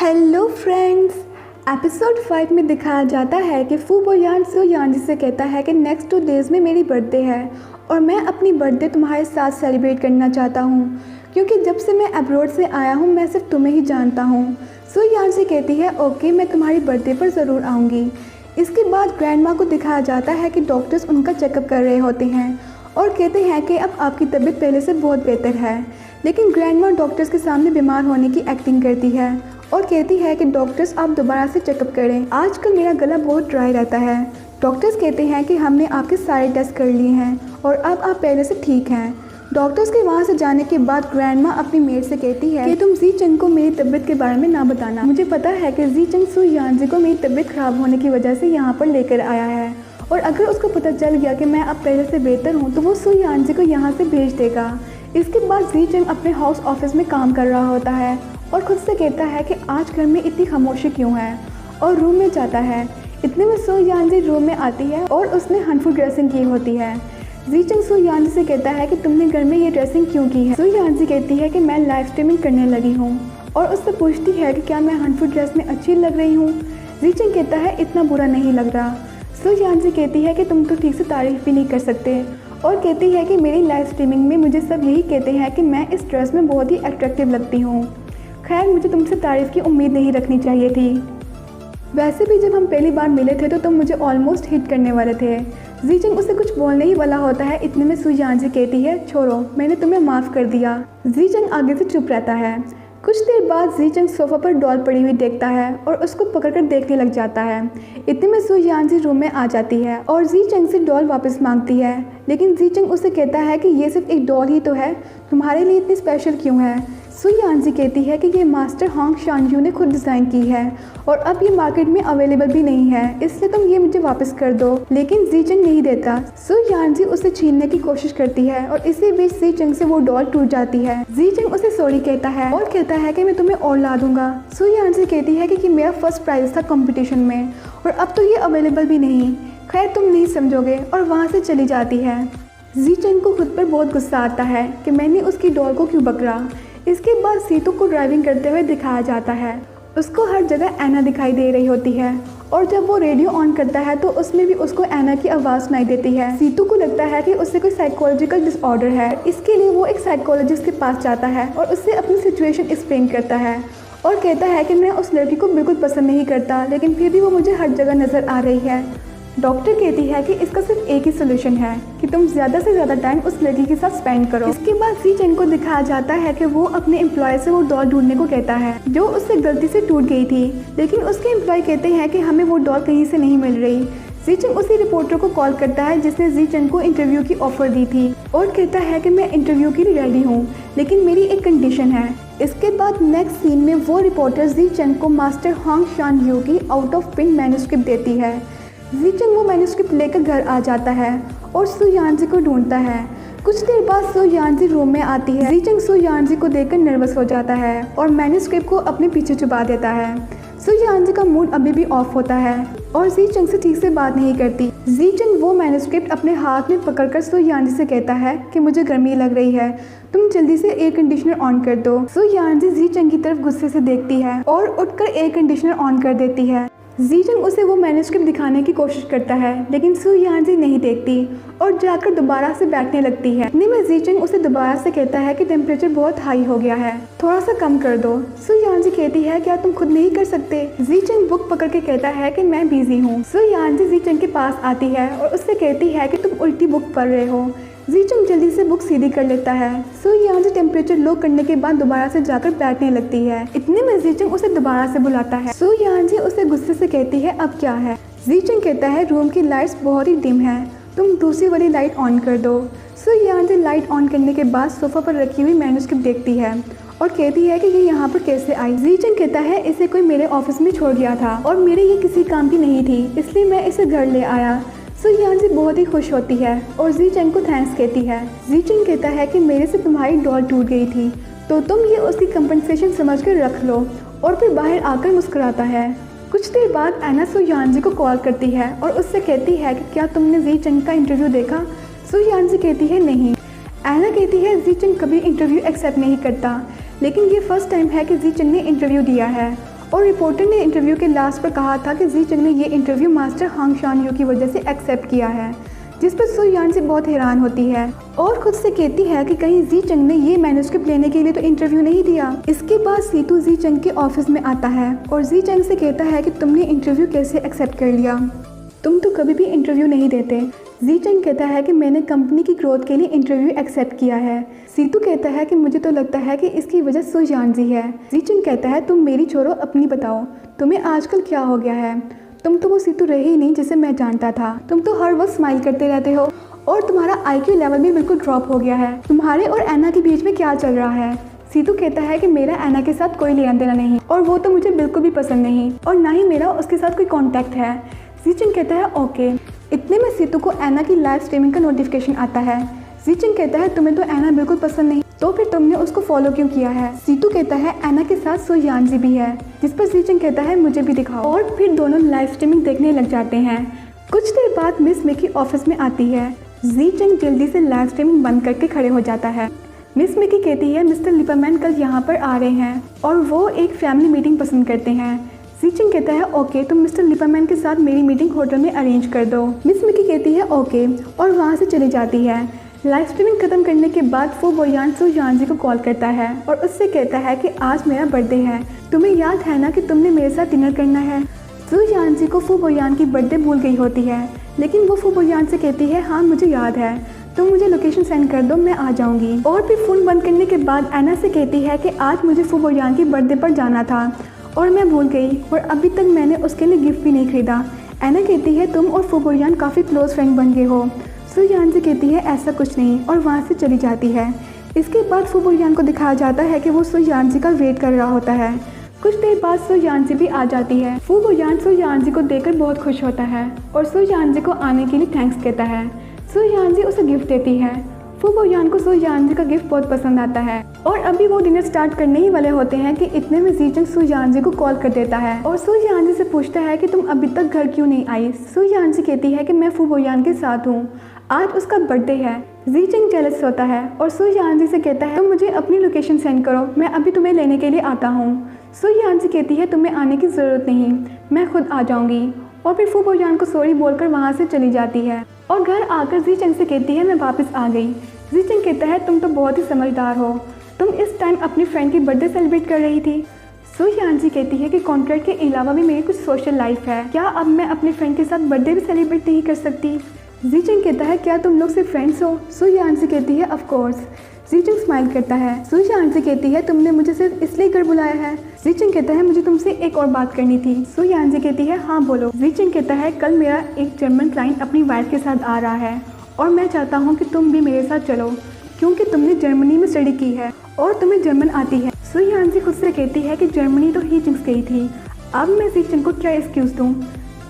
Hello friends. Episode 5 में दिखाया जाता है कि फू बोयान सो यान से कहता है कि नेक्स्ट 2 डेज़ में मेरी बर्थडे है और मैं अपनी बर्थडे तुम्हारे साथ सेलिब्रेट करना चाहता हूँ क्योंकि जब से मैं अब्रॉड से आया हूँ मैं सिर्फ तुम्हें ही जानता हूँ। सो यान से कहती है ओके मैं तुम्हारी बर्थडे पर ज़रूर आऊँगी। इसके बाद ग्रैंडमा को दिखाया जाता है कि डॉक्टर्स उनका चेकअप कर रहे होते हैं और कहते हैं कि अब आपकी तबीयत पहले से बहुत बेहतर है, लेकिन ग्रैंडमा डॉक्टर्स के सामने बीमार होने की एक्टिंग करती है और कहती है कि डॉक्टर्स आप दोबारा से चेकअप करें, आजकल मेरा गला बहुत ड्राई रहता है। डॉक्टर्स कहते हैं कि हमने आपके सारे टेस्ट कर लिए हैं और अब आप पहले से ठीक हैं। डॉक्टर्स के वहाँ से जाने के बाद ग्रैंडमा अपनी मेड से कहती है कि तुम जी चंग को मेरी तबीयत के बारे में ना बताना, मुझे पता है कि जी चंग सू यानजी को मेरी तबीयत ख़राब होने की वजह से यहाँ पर लेकर आया है और अगर उसको पता चल गया कि मैं अब पहले से बेहतर हूँ तो वो सू यानजी को यहाँ से भेज देगा। इसके बाद जी चंग अपने हाउस ऑफिस में काम कर रहा होता है और खुद से कहता है कि आज घर में इतनी खामोशी क्यों है और रूम में जाता है। इतने में सू यानजी रूम में आती है और उसने हनफुल ड्रेसिंग की होती है। जी चंग सू यानजी से कहता है कि तुमने घर में ये ड्रेसिंग क्यों की है। सू यानजी कहती है कि मैं लाइव स्ट्रीमिंग करने लगी हूँ और उससे पूछती है कि क्या मैं हनफुल ड्रेस में अच्छी लग रही हूँ। जी चंग कहता है इतना बुरा नहीं लग रहा। सू यानजी कहती है कि तुम तो ठीक से तारीफ़ भी नहीं कर सकते और कहती है कि मेरी लाइव स्ट्रीमिंग में मुझे सब यही कहते हैं कि मैं इस ड्रेस में बहुत ही अट्रैक्टिव लगती हूँ। खैर मुझे तुमसे तारीफ़ की उम्मीद नहीं रखनी चाहिए थी। वैसे भी जब हम पहली बार मिले थे तो तुम मुझे ऑलमोस्ट हिट करने वाले थे। जी चंग उसे कुछ बोलने ही वाला होता है, इतने में सू यानजी कहती है छोड़ो मैंने तुम्हें माफ़ कर दिया। जी चंग आगे से चुप रहता है। कुछ देर बाद जी चंग सोफ़ा पर डॉल पड़ी हुई देखता है और उसको पकड़कर देखने लग जाता है। इतने में सू यानजी रूम में आ जाती है और जी चंग से डॉल वापस मांगती है, लेकिन जी चंग उसे कहता है कि ये सिर्फ एक डॉल ही तो है, तुम्हारे लिए इतनी स्पेशल क्यों है। सू यानजी कहती है कि ये मास्टर होंग शानयू ने खुद डिज़ाइन की है और अब ये मार्केट में अवेलेबल भी नहीं है, इसलिए तुम ये मुझे वापस कर दो। लेकिन जी चंग नहीं देता। सू यानजी उसे छीनने की कोशिश करती है और इसी बीच जी चंग से वो डॉल टूट जाती है। जी चंग उसे सॉरी कहता है और कहता है कि मैं तुम्हें और ला दूंगा। सू यानजी कहती है कि मेरा फर्स्ट प्राइज था कंपटीशन में और अब तो ये अवेलेबल भी नहीं, खैर तुम नहीं समझोगे, और वहाँ से चली जाती है। जी चंग को खुद पर बहुत गुस्सा आता है कि मैंने उसकी डॉल को क्यों पकड़ा। इसके बाद सीतू को ड्राइविंग करते हुए दिखाया जाता है। उसको हर जगह ऐना दिखाई दे रही होती है और जब वो रेडियो ऑन करता है तो उसमें भी उसको ऐना की आवाज़ सुनाई देती है। सीतू को लगता है कि उससे कोई साइकोलॉजिकल डिसऑर्डर है, इसके लिए वो एक साइकोलॉजिस्ट के पास जाता है और उससे अपनी सिचुएशन एक्सप्लेन करता है और कहता है कि मैं उस लड़की को बिल्कुल पसंद नहीं करता, लेकिन फिर भी वो मुझे हर जगह नज़र आ रही है। डॉक्टर कहती है कि इसका सिर्फ एक ही सोल्यूशन है कि तुम ज़्यादा से ज़्यादा टाइम उस लड़की के साथ स्पेंड करो। इसके बाद जी चंग को दिखाया जाता है कि वो अपने एम्प्लॉय से वो डॉल ढूंढने को कहता है जो उससे गलती से टूट गई थी, लेकिन उसके एम्प्लॉय कहते हैं कि हमें वो डॉल कहीं से नहीं मिल रही। जी चंग उसी रिपोर्टर को कॉल करता है जिसने जी चंग को इंटरव्यू की ऑफर दी थी और कहता है कि मैं इंटरव्यू के लिए रेडी हूँ, लेकिन मेरी एक कंडीशन है। इसके बाद नेक्स्ट सीन में वो रिपोर्टर जी चंग को मास्टर होंग शानयू की आउट ऑफ प्रिंट मैन्युस्क्रिप्ट देती है। जी चंग वो मैन्युस्क्रिप्ट लेकर घर आ जाता है और सू यानजी को ढूंढता है। कुछ देर बाद सू यानजी रूम में आती है। जी चंग सू यानजी को देखकर नर्वस हो जाता है और मैन्युस्क्रिप्ट को अपने पीछे छुपा देता है। सू यानजी का मूड अभी भी ऑफ होता है और जी चंग से ठीक से बात नहीं करती। जी चंग वो मैन्युस्क्रिप्ट अपने हाथ में पकड़कर सू यानजी से कहता है कि मुझे गर्मी लग रही है, तुम जल्दी से एयर कंडीशनर ऑन कर दो। सू यानजी जी चंग की तरफ गुस्से से देखती है और उठकर एयर कंडीशनर ऑन कर देती है। जी चंग उसे वो मैन्युस्क्रिप्ट दिखाने की कोशिश करता है, लेकिन सू यानजी नहीं देखती और जाकर दोबारा से बैठने लगती है। इतने में जी चंग उसे दोबारा से कहता है कि टेम्परेचर बहुत हाई हो गया है, थोड़ा सा कम कर दो। सू यानजी कहती है क्या तुम खुद नहीं कर सकते। जी चंग बुक पकड़ के कहता है कि मैं बिजी हूँ। सू यानजी जी चंग के पास आती है और उससे कहती है कि तुम उल्टी बुक पढ़ रहे हो। जी चंग जल्दी से बुक सीधी कर लेता है। सू यानजी टेम्परेचर लो करने के बाद दोबारा से जाकर बैठने लगती है। इतने में जी चंग उसे दोबारा से बुलाता है। सू यानजी उसे गुस्से से कहती है अब क्या है। जी चंग कहता है रूम की लाइट्स बहुत ही डिम है, तुम दूसरी वाली लाइट ऑन कर दो। सू यानजी लाइट ऑन करने के बाद सोफा पर रखी हुई मैन्युस्क्रिप्ट देखती है और कहती है कि ये यहाँ पर कैसे आई। जी चंग कहता है इसे कोई मेरे ऑफिस में छोड़ गया था और मेरे ये किसी काम की नहीं थी, इसलिए मैं इसे घर ले आया। सू यानजी बहुत ही खुश होती है और जी चंग को थैंक्स कहती है। जी चंग कहता है कि मेरे से तुम्हारी डॉल टूट गई थी तो तुम ये उसकी कंपनसेशन समझकर रख लो, और फिर बाहर आकर मुस्कुराता है। कुछ देर बाद ऐना सू यानजी को कॉल करती है और उससे कहती है कि क्या तुमने जी चंग का इंटरव्यू देखा। सू यानजी कहती है नहीं। ऐना कहती है जी चंग कभी इंटरव्यू एक्सेप्ट नहीं करता, लेकिन ये फर्स्ट टाइम है कि जी चंग ने इंटरव्यू दिया है और रिपोर्टर ने इंटरव्यू के लास्ट पर कहा था कि जी चंग ने ये इंटरव्यू मास्टर हांग शानयू की वजह से एक्सेप्ट किया है, जिस पर सो यानजी बहुत हैरान होती है और खुद से कहती है कि कहीं जी चंग ने ये मैन्युस्क्रिप्ट लेने के लिए तो इंटरव्यू नहीं दिया। इसके बाद सीतू जी चंग के ऑफिस में आता है और जी चंग से कहता है कि तुमने इंटरव्यू कैसे एक्सेप्ट कर लिया, तुम तो कभी भी इंटरव्यू नहीं देते। जी चंग कहता है कि मैंने कंपनी की ग्रोथ के लिए इंटरव्यू एक्सेप्ट किया है। सीतू कहता है कि मुझे तो लगता है कि इसकी वजह सो यानजी है। जी चंग कहता है तुम मेरी छोड़ो, अपनी बताओ, तुम्हें आजकल क्या हो गया है, तुम तो वो सीतू रहे ही नहीं जिसे मैं जानता था। तुम तो हर वक्त स्माइल करते रहते हो और तुम्हारा IQ लेवल भी बिल्कुल ड्रॉप हो गया है। तुम्हारे और ऐना के बीच में क्या चल रहा है? सीतू कहता है कि मेरा ऐना के साथ कोई लेना देना नहीं और वो तो मुझे बिल्कुल भी पसंद नहीं और ना ही मेरा उसके साथ कोई कॉन्टैक्ट है। जी चंग कहता है ओके। इतने में सीतू को ऐना की लाइव स्ट्रीमिंग का नोटिफिकेशन आता है। जी चंग कहता है तुम्हें तो ऐना बिल्कुल पसंद नहीं, तो फिर तुमने उसको फॉलो क्यों किया है? सीतू कहता है ऐना के साथ सो यानजी भी है, जिस पर जी चंग कहता है मुझे भी दिखाओ और फिर दोनों लाइव स्ट्रीमिंग देखने लग जाते हैं। कुछ देर बाद मिस मिकी ऑफिस में आती है। जी चंग जल्दी से लाइव स्ट्रीमिंग बंद करके खड़े हो जाता है। मिस मिकी कहती है मिस्टर लिपरमैन कल यहाँ पर आ रहे हैं और वो एक फैमिली मीटिंग पसंद करते हैं। जी चंग कहता है ओके, तुम मिस्टर लिपरमैन के साथ मेरी मीटिंग होटल में अरेंज कर दो। मिस मिकी कहती है ओके और वहाँ से चली जाती है। लाइव स्ट्रीमिंग खत्म करने के बाद फू बोयान सो यानजी को कॉल करता है और उससे कहता है कि आज मेरा बर्थडे है, तुम्हें याद है ना कि तुमने मेरे साथ डिनर करना है। सो यानजी को फू बोयान की बर्थडे भूल गई होती है, लेकिन वो फू बोयान से कहती है हाँ मुझे याद है, तुम मुझे लोकेशन सेंड कर दो, मैं आ जाऊंगी। और फिर फ़ोन बंद करने के बाद ऐना से कहती है कि आज मुझे फू बोयान की बर्थडे पर जाना था और मैं भूल गई और अभी तक मैंने उसके लिए गिफ्ट भी नहीं खरीदा। ऐना कहती है तुम और फू बोयान काफ़ी क्लोज फ्रेंड बन गए हो। सो यानजी कहती है ऐसा कुछ नहीं और वहाँ से चली जाती है। इसके बाद फू बोयान को दिखाया जाता है कि वो सो यानजी का वेट कर रहा होता है। कुछ देर बाद सो यानजी भी आ जाती है। फू बोयान सो यानजी को देखकर बहुत खुश होता है और सो यानजी को आने के लिए थैंक्स कहता है। सो यानजी उसे गिफ्ट देती है। फू बोयान को सो यानजी का गिफ्ट बहुत पसंद आता है और अभी वो डिनर स्टार्ट करने ही वाले होते हैं कि इतने में जी चंग सो यानजी को कॉल कर देता है और सो यानजी से पूछता है कि तुम अभी तक घर क्यों नहीं आई। सो यानजी कहती है कि मैं फू बोयान के साथ हूँ, आज उसका बर्थडे है। जी चंग जेलस होता है और सो यानजी से कहता है तुम मुझे अपनी लोकेशन सेंड करो, मैं अभी तुम्हें लेने के लिए आता हूँ। सो यानजी कहती है तुम्हें आने की ज़रूरत नहीं, मैं खुद आ जाऊँगी। और फिर फू बोयान को सॉरी बोलकर वहाँ से चली जाती है और घर आकर जी चंग से कहती है मैं वापस आ गई। जी चंग कहता है तुम तो बहुत ही समझदार हो, तुम इस टाइम अपनी फ्रेंड की बर्थडे सेलिब्रेट कर रही थी। सो यानजी कहती है कि कॉन्ट्रैक्ट के अलावा भी मेरी कुछ सोशल लाइफ है, क्या अब मैं अपनी फ्रेंड के साथ बर्थडे भी सेलिब्रेट नहीं कर सकती? जी चंग कहता है क्या तुम लोग सिर्फ फ्रेंड्स हो? सो यानजी कहती है ऑफ कोर्स। जी चंग स्माइल करता है। सो यानजी कहती है तुमने मुझे सिर्फ इसलिए घर बुलाया है? जी चंग कहता है मुझे तुमसे एक और बात करनी थी। सो यानजी कहती है हाँ बोलो। जी चंग कहता है कल मेरा एक जर्मन क्लाइंट अपनी वाइफ के साथ आ रहा है और मैं चाहता हूँ कि तुम भी मेरे साथ चलो, क्योंकि तुमने जर्मनी में स्टडी की है और तुम्हें जर्मन आती है। सो यानजी खुद से कहती है कि जर्मनी तो ही चिंग्स गई थी, अब मैं जी चंग को क्या एक्सक्यूज़ दूँ,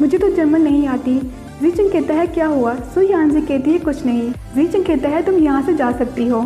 मुझे तो जर्मन नहीं आती। जी चंग कहता है क्या हुआ? सो यानजी कहती है कुछ नहीं। जी चंग कहता है तुम यहाँ से जा सकती हो।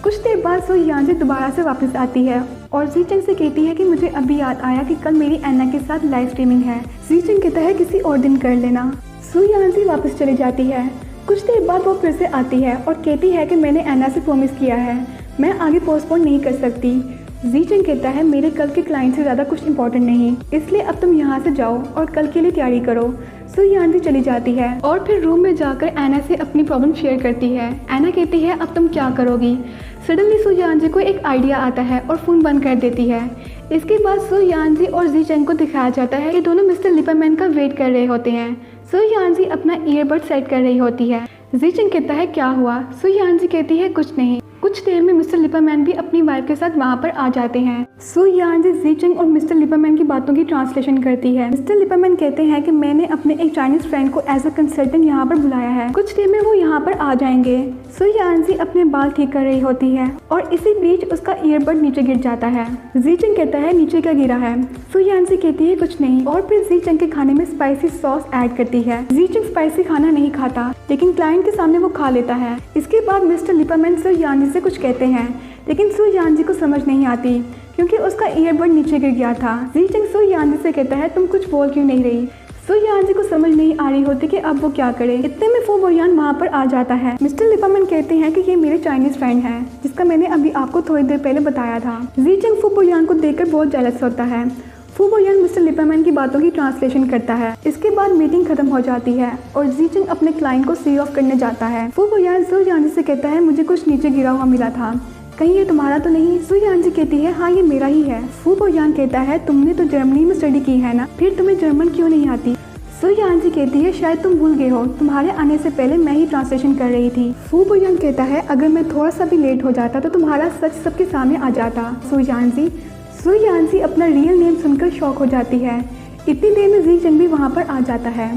कुछ देर बाद सो यानजी दोबारा से वापस आती है और जी चंग से कहती है कि मुझे अभी याद आया कि कल मेरी ऐना के साथ लाइव स्ट्रीमिंग है। जी चंग कहता है किसी और दिन कर लेना। सो यानजी वापस चली जाती है। कुछ देर बाद वो फिर से आती है और कहती है कि मैंने ऐना से प्रॉमिस किया है, मैं आगे पोस्टपोन नहीं कर सकती। जी चंग कहता है मेरे कल के क्लाइंट से ज़्यादा कुछ इंपॉर्टेंट नहीं, इसलिए अब तुम यहाँ से जाओ और कल के लिए तैयारी करो। सो यानजी चली जाती है और फिर रूम में जाकर ऐना से अपनी प्रॉब्लम शेयर करती है। ऐना कहती है अब तुम क्या करोगी? सडनली सो यानजी को एक आइडिया आता है और फ़ोन बंद कर देती है। इसके बाद सो यानजी और जी चंग को दिखाया जाता है कि दोनों मिस्टर लिपरमैन का वेट कर रहे होते हैं। सो यानजी अपना ईयरबड सेट कर रही होती है। जी चंग कहता है क्या हुआ? सो यानजी कहती है कुछ नहीं। कुछ देर में मिस्टर लिपरमैन भी अपनी वाइफ के साथ वहाँ पर आ जाते हैं। सो यानजी जी चंग और मिस्टर लिपरमैन की बातों की ट्रांसलेशन करती है। मिस्टर लिपरमैन कहते हैं कि मैंने अपने एक चाइनीज फ्रेंड को एज अ कंसल्टेंट यहाँ पर बुलाया है, कुछ देर में वो यहाँ पर आ जाएंगे। सो यानजी अपने बाल ठीक कर रही होती है और इसी बीच उसका ईयरबड नीचे गिर जाता है। जी चंग कहता है नीचे क्या गिरा है? सो यानजी कहती है कुछ नहीं और फिर जी चंग के खाने में स्पाइसी सॉस ऐड करती है। जी चंग स्पाइसी खाना नहीं खाता, लेकिन क्लाइंट के सामने वो खा लेता है। इसके बाद मिस्टर लिपरमैन सो यानजी से कुछ कहते हैं, लेकिन सो यानजी को समझ नहीं आती क्योंकि उसका ईयरबड नीचे गिर गया था। जी चंग सो यानजी से कहता है तुम कुछ बोल क्यों नहीं रही? सो यानजी को समझ नहीं आ रही होती कि अब वो क्या करे। इतने में फू बोयान वहाँ पर आ जाता है। मिस्टर लिपरमैन कहते हैं कि ये मेरे चाइनीज फ्रेंड है, जिसका मैंने अभी आपको थोड़ी देर पहले बताया था। जी चंग फू बोयान को देखकर बहुत जेलस होता है। फू फू बोयान मिस्टर लिपामैन की बातों की ट्रांसलेशन करता है। इसके बाद मीटिंग खत्म हो जाती है और जीचंग अपने क्लाइंट को सी ऑफ करने जाता है। फू बोयान सु यांजी से कहता है मुझे कुछ नीचे गिरा हुआ मिला था, कहीं ये तुम्हारा तो नहीं? सु यांजी कहती है हाँ ये मेरा ही है। फू बोयान कहता है तुमने तो जर्मनी में स्टडी की है ना, फिर तुम्हें जर्मन क्यों नहीं आती? सु यांजी कहती है शायद तुम भूल गए हो, तुम्हारे आने से पहले मैं ही ट्रांसलेशन कर रही थी। फू बोयान कहता है अगर मैं थोड़ा सा भी लेट हो जाता तो तुम्हारा सच सबके सामने आ जाता। सु यांजी अपना रियल नेम सुनकर शॉक हो जाती है। इतनी देर में जीचंग भी वहाँ पर आ जाता है।